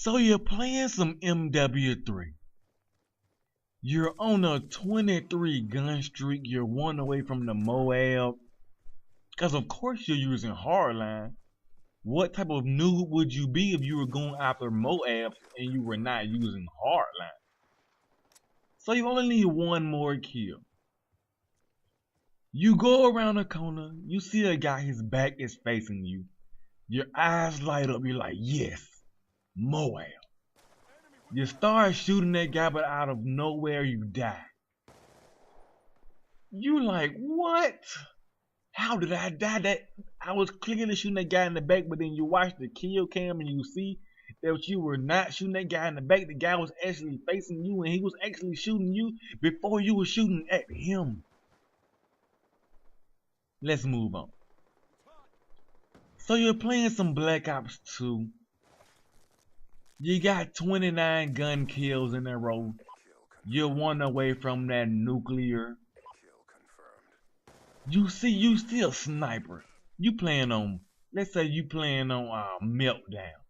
So you're playing some MW3. You're on a 23 gun streak. You're one away from the Moab. Because of course you're using hardline. What type of noob would you be if you were going after Moab and you were not using hardline? So you only need one more kill. You go around the corner. You see a guy, his back is facing you. Your eyes light up. You're like, yes, Moab. You start shooting that guy, but out of nowhere you die. You like, what? How did I die? That I was clearly shooting that guy in the back, but then you watch the kill cam and you see that you were not shooting that guy in the back. The guy was actually facing you and he was actually shooting you before you were shooting at him. Let's move on. So you're playing some Black Ops 2. You got 29 gun kills in a row. You're one away from that nuclear. You see a sniper. You playing on, let's say you playing on Meltdown.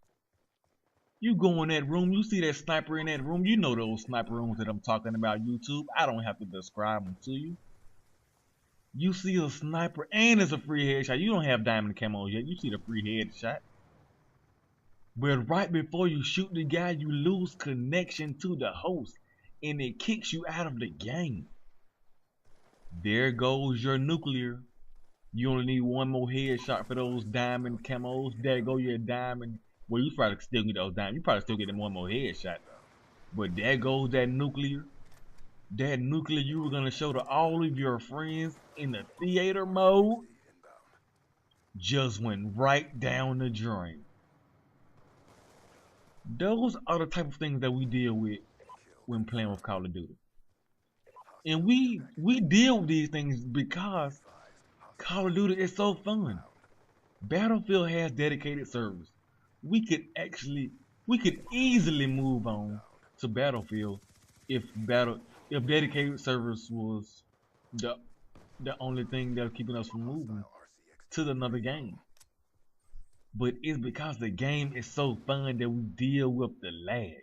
You go in that room, you see that sniper in that room. You know those sniper rooms that I'm talking about, YouTube. I don't have to describe them to you. You see a sniper and it's a free headshot. You don't have diamond camos yet. You see the free headshot. But right before you shoot the guy, you lose connection to the host and it kicks you out of the game. There goes your nuclear. You only need one more headshot for those diamond camos. There go your diamond. Well, you probably still get those diamonds. You probably still get them one more headshot. But there goes that nuclear. That nuclear you were gonna show to all of your friends in the theater mode just went right down the drain. Those are the type of things that we deal with when playing with Call of Duty. And we deal with these things because Call of Duty is so fun. Battlefield has dedicated servers. We could easily move on to Battlefield if dedicated servers was the only thing that was keeping us from moving to another game. But it's because the game is so fun that we deal with the lag.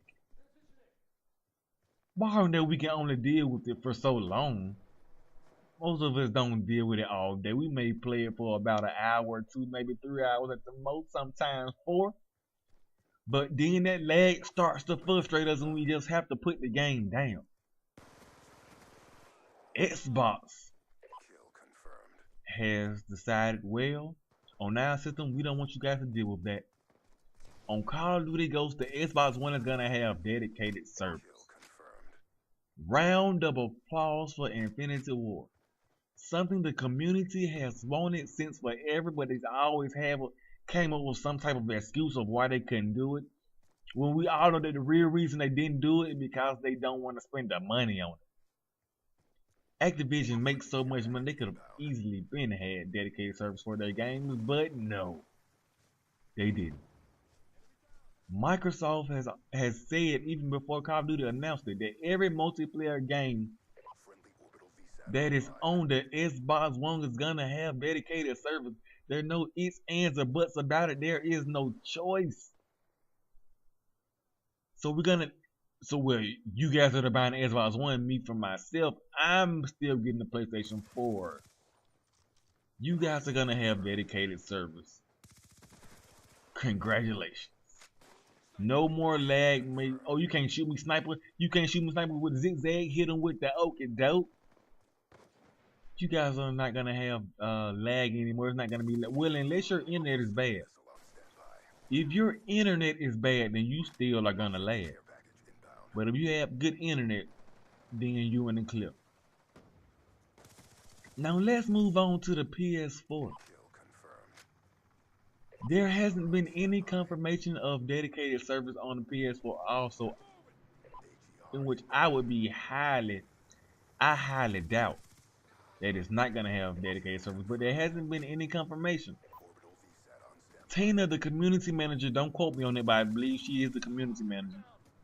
Barring that we can only deal with it for so long, most of us don't deal with it all day. We may play it for about an hour or two, maybe 3 hours at the most, sometimes 4. But then that lag starts to frustrate us and we just have to put the game down. Xbox has decided, well, on our system, we don't want you guys to deal with that. On Call of Duty Ghosts, the Xbox One is gonna have dedicated servers. Round of applause for Infinity War. Something the community has wanted since forever, but they always came up with some type of excuse of why they couldn't do it. When we all know that the real reason they didn't do it is because they don't want to spend the money on it. Activision makes so much money, they could have easily been had dedicated servers for their games, but no, they didn't. Microsoft has said, even before Call of Duty announced it, that every multiplayer game that is on the Xbox One is gonna have dedicated servers. There are no ifs, ands, or buts about it. There is no choice. So you guys that are buying the Xbox One, me for myself, I'm still getting the PlayStation 4. You guys are gonna have dedicated servers. Congratulations. No more lag. Oh, you can't shoot me sniper. You can't shoot me sniper with zigzag. Hit him with the okie doke. You guys are not gonna have lag anymore. It's not gonna be well unless your internet is bad. If your internet is bad, then you still are gonna lag. But if you have good internet, then you in the clip. Now let's move on to the PS4. There hasn't been any confirmation of dedicated servers on the PS4 also, in which I highly doubt that it's not gonna have dedicated servers, but there hasn't been any confirmation. Tina, the community manager, don't quote me on it, but I believe she is the community manager.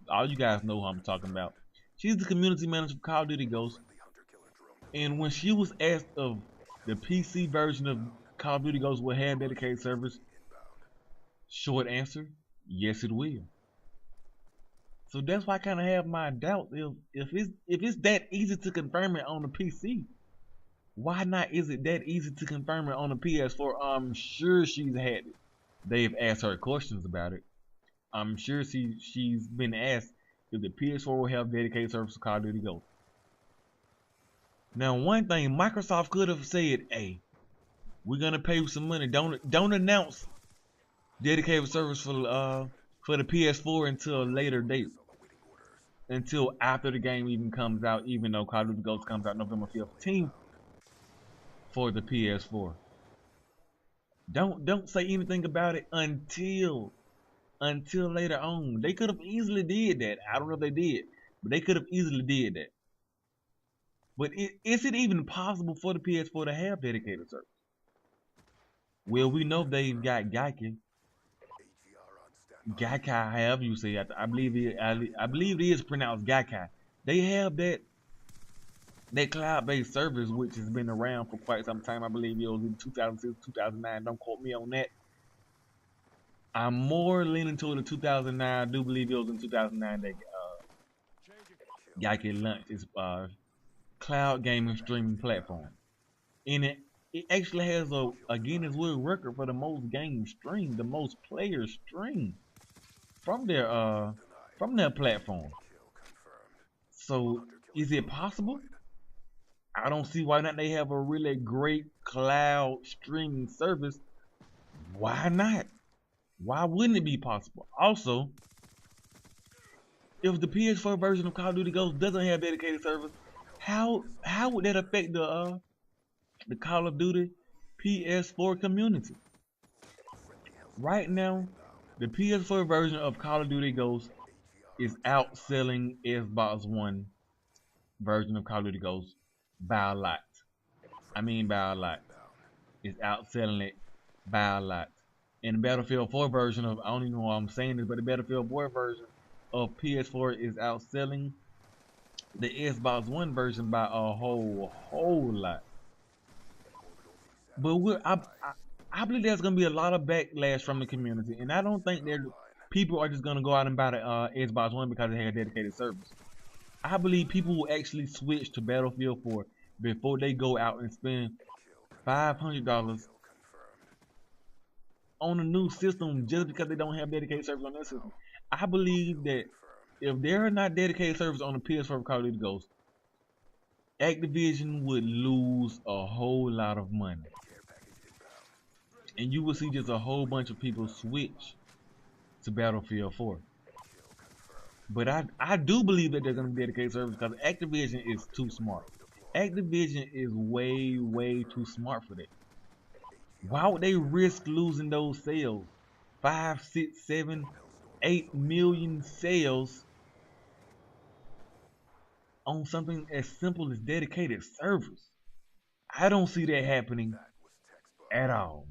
All you guys know who I'm talking about. She's the community manager for Call of Duty Ghosts. And when she was asked if the PC version of Call of Duty Ghosts will have dedicated servers, short answer, yes it will. So that's why I kind of have my doubts. If it's that easy to confirm it on the PC, why not is it that easy to confirm it on the PS4? I'm sure she's had it. They've asked her questions about it. I'm sure she's been asked if the PS4 will have dedicated service to Call of Duty Ghosts. Now, one thing Microsoft could have said, "Hey, we're gonna pay you some money. Don't announce dedicated service for the PS4 until a later date, until after the game even comes out. Even though Call of Duty Ghosts comes out November 15th for the PS4, don't say anything about it until later on. They could have easily did that. I don't know if they did, but they could have easily did that. But is it even possible for the PS4 to have dedicated service? Well, we know they've got Gaikai, however you say it. I believe it is pronounced Gaikai. They have that cloud-based service, which has been around for quite some time. I believe it was in 2006, 2009. Don't quote me on that. I'm more leaning toward the 2009. I do believe it was in 2009 that Gaikai launched its cloud gaming streaming platform, and it actually has a Guinness World Record for the most games streamed, the most players streamed from their platform. So is it possible? I don't see why not. They have a really great cloud streaming service. Why not? Why wouldn't it be possible? Also, if the PS4 version of Call of Duty Ghosts doesn't have dedicated service, how would that affect the Call of Duty PS4 community? Right now, the PS4 version of Call of Duty Ghosts is outselling Xbox One version of Call of Duty Ghosts by a lot. I mean by a lot. It's outselling it by a lot. And the Battlefield 4 version of, I don't even know why I'm saying this, but the Battlefield 4 version of PS4 is outselling the Xbox One version by a whole lot. But I believe there's gonna be a lot of backlash from the community, and I don't think that people are just gonna go out and buy the Xbox One because it has a dedicated service. I believe people will actually switch to Battlefield 4 before they go out and spend $500 on a new system just because they don't have dedicated service on their system. I believe that if there are not dedicated service on the PS4 Call of Duty Ghosts, Activision would lose a whole lot of money. And you will see just a whole bunch of people switch to Battlefield 4. But I do believe that they're going to be dedicated service because Activision is too smart. Activision is way too smart for that. Why would they risk losing those sales? 5, 6, 7, 8 million sales on something as simple as dedicated servers? I don't see that happening at all.